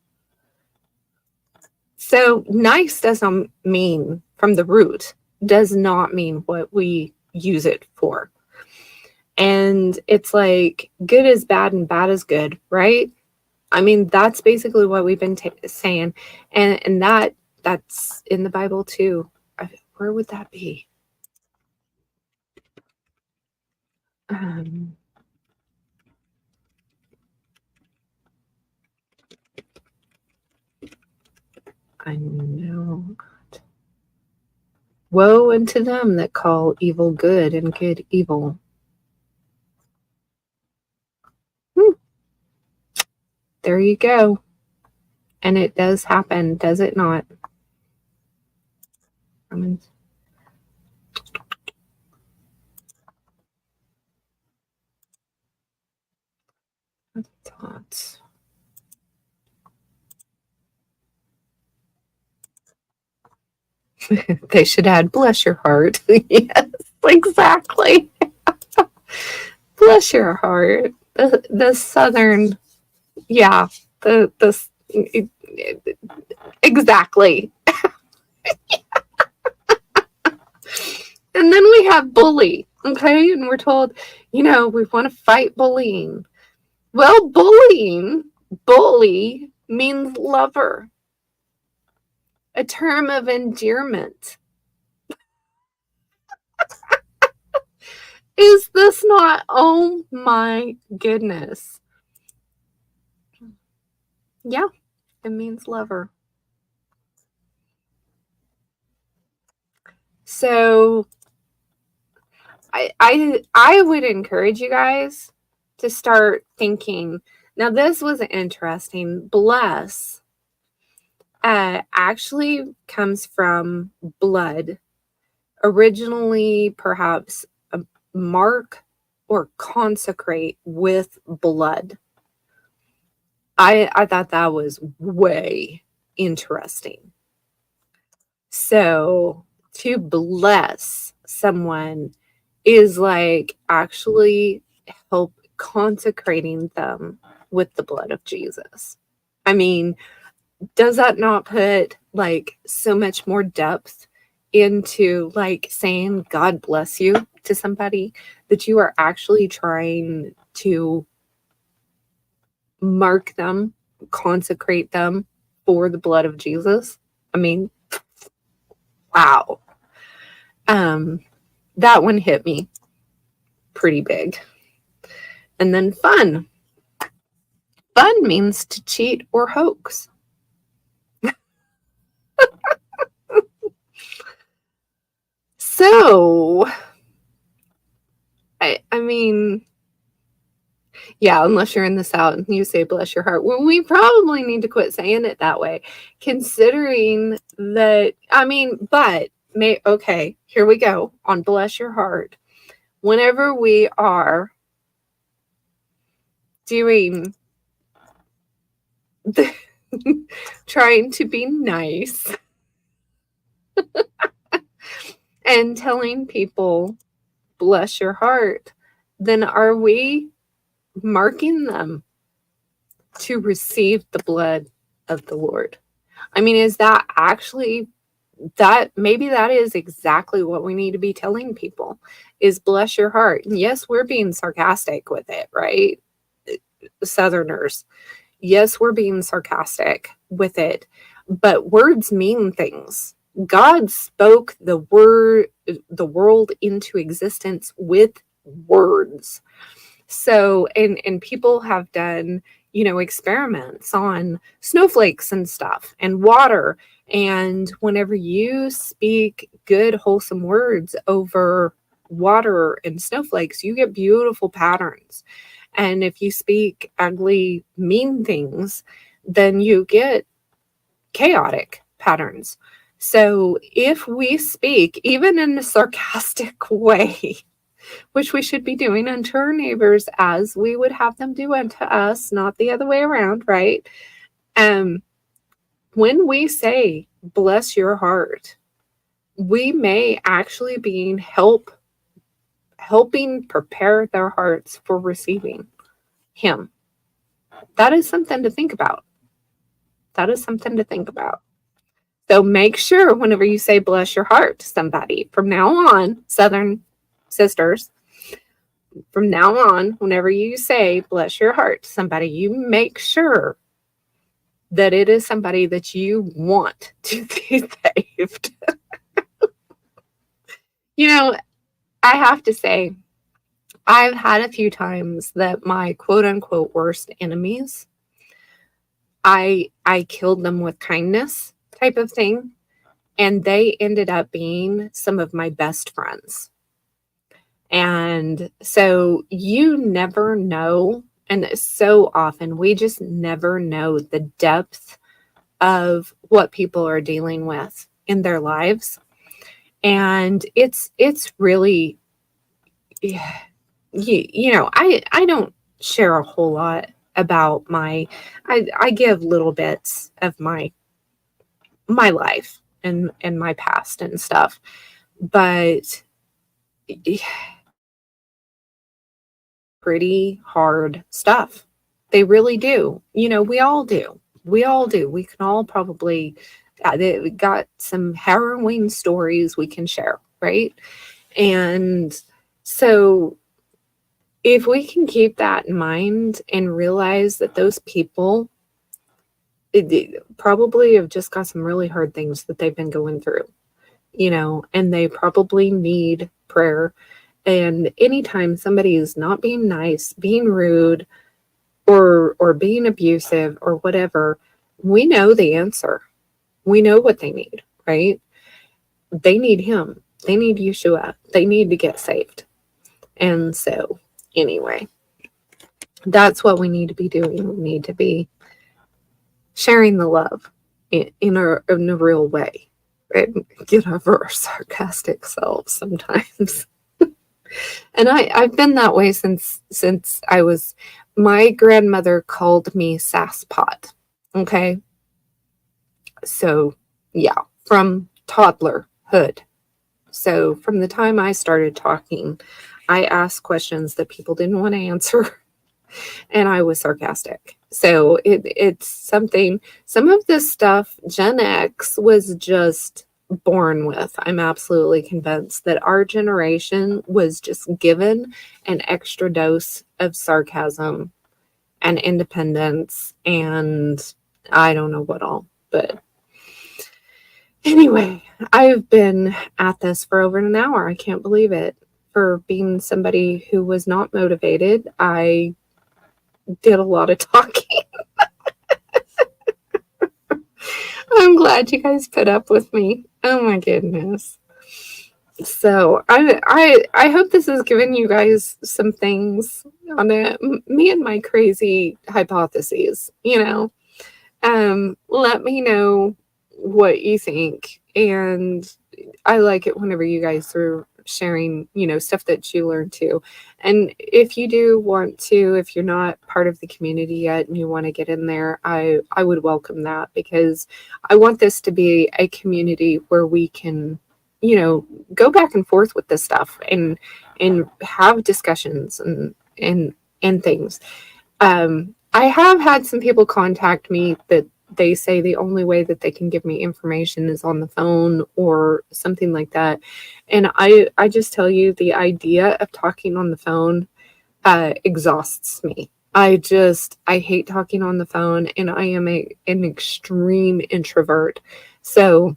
So nice doesn't mean, from the root, does not mean what we use it for. And it's like good is bad and bad is good, right? I mean, that's basically what we've been saying. And that's in the Bible too. Where would that be? I know. Woe unto them that call evil good and good evil. There you go. And it does happen, does it not? Thoughts. They should add bless your heart. Yes, exactly. Bless your heart. The southern, yeah, the exactly. And then we have bully, okay? And we're told, we want to fight bullying. Well, bully means lover, a term of endearment. Is this not? Oh my goodness. Yeah, it means lover. So I would encourage you guys to start thinking. Now, this was interesting. Bless actually comes from blood. Originally, perhaps mark or consecrate with blood. I thought that was way interesting. So to bless someone is like actually help consecrating them with the blood of Jesus. I mean, does that not put like so much more depth into like saying God bless you to somebody, that you are actually trying to mark them, consecrate them for the blood of Jesus? I mean, wow. That one hit me pretty big. And then fun. Fun means to cheat or hoax. So, I mean, yeah, unless you're in the South and you say bless your heart. Well, we probably need to quit saying it that way, considering that, I mean, but okay, here we go on bless your heart. Whenever we are doing the trying to be nice and telling people bless your heart, then are we marking them to receive the blood of the Lord? I mean, is that actually that? Maybe that is exactly what we need to be telling people, is bless your heart. And yes, we're being sarcastic with it, right? Southerners. Yes, we're being sarcastic with it, but words mean things. God spoke the world into existence with words. So, and people have done, experiments on snowflakes and stuff and water. And whenever you speak good, wholesome words over water and snowflakes, you get beautiful patterns. And if you speak ugly, mean things, then you get chaotic patterns. So if we speak, even in a sarcastic way, which we should be doing unto our neighbors as we would have them do unto us, not the other way around, right? When we say, bless your heart, we may actually be helping prepare their hearts for receiving Him. That is something to think about. That is something to think about. So make sure whenever you say bless your heart to somebody from now on, Southern sisters, from now on, whenever you say bless your heart to somebody, you make sure that it is somebody that you want to be saved. I have to say, I've had a few times that my quote unquote worst enemies, I killed them with kindness type of thing. And they ended up being some of my best friends. And so you never know. And so often we just never know the depth of what people are dealing with in their lives. And it's really, I don't share a whole lot about I give little bits of my life and my past and stuff, but pretty hard stuff. They really do. We all do. We all do. We can all probably got some harrowing stories we can share, right? And so if we can keep that in mind and realize that those people probably have just got some really hard things that they've been going through, and they probably need prayer And anytime somebody is not being nice, being rude, or being abusive or whatever, we know the answer. We know what they need, right? They need him. They need Yeshua. They need to get saved. And so, anyway, that's what we need to be doing. We need to be sharing the love in a real way. And get over our sarcastic selves sometimes. And I've been that way since I was, my grandmother called me sasspot. Okay. So yeah, from toddlerhood. So from the time I started talking, I asked questions that people didn't want to answer, and I was sarcastic. So it's something, some of this stuff Gen X was just born with. I'm absolutely convinced that our generation was just given an extra dose of sarcasm and independence, and I don't know what all. But anyway, I've been at this for over an hour. I can't believe it. For being somebody who was not motivated, I did a lot of talking. I'm glad you guys put up with me. Oh my goodness. So I hope this has given you guys some things on it. Me and my crazy hypotheses, you know. Let me know what you think. And I like it whenever you guys are sharing, you know, stuff that you learn too. And if you do want to, if you're not part of the community yet and you want to get in there, I would welcome that, because I want this to be a community where we can, you know, go back and forth with this stuff and have discussions and things. I have had some people contact me that they say the only way that they can give me information is on the phone or something like that. And I just tell you, the idea of talking on the phone exhausts me. I hate talking on the phone, and I am an extreme introvert. So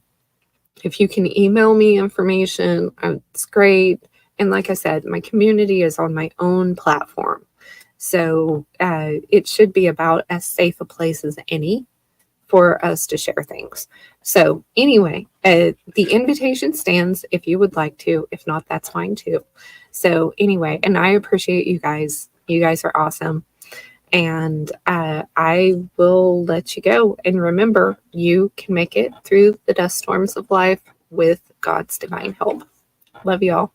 if you can email me information, it's great. And like I said, my community is on my own platform. So it should be about as safe a place as any for us to share things. So anyway, the invitation stands if you would like to. If not, that's fine too. So anyway, and I appreciate you guys. You guys are awesome. And I will let you go. And remember, you can make it through the dust storms of life with God's divine help. Love you all.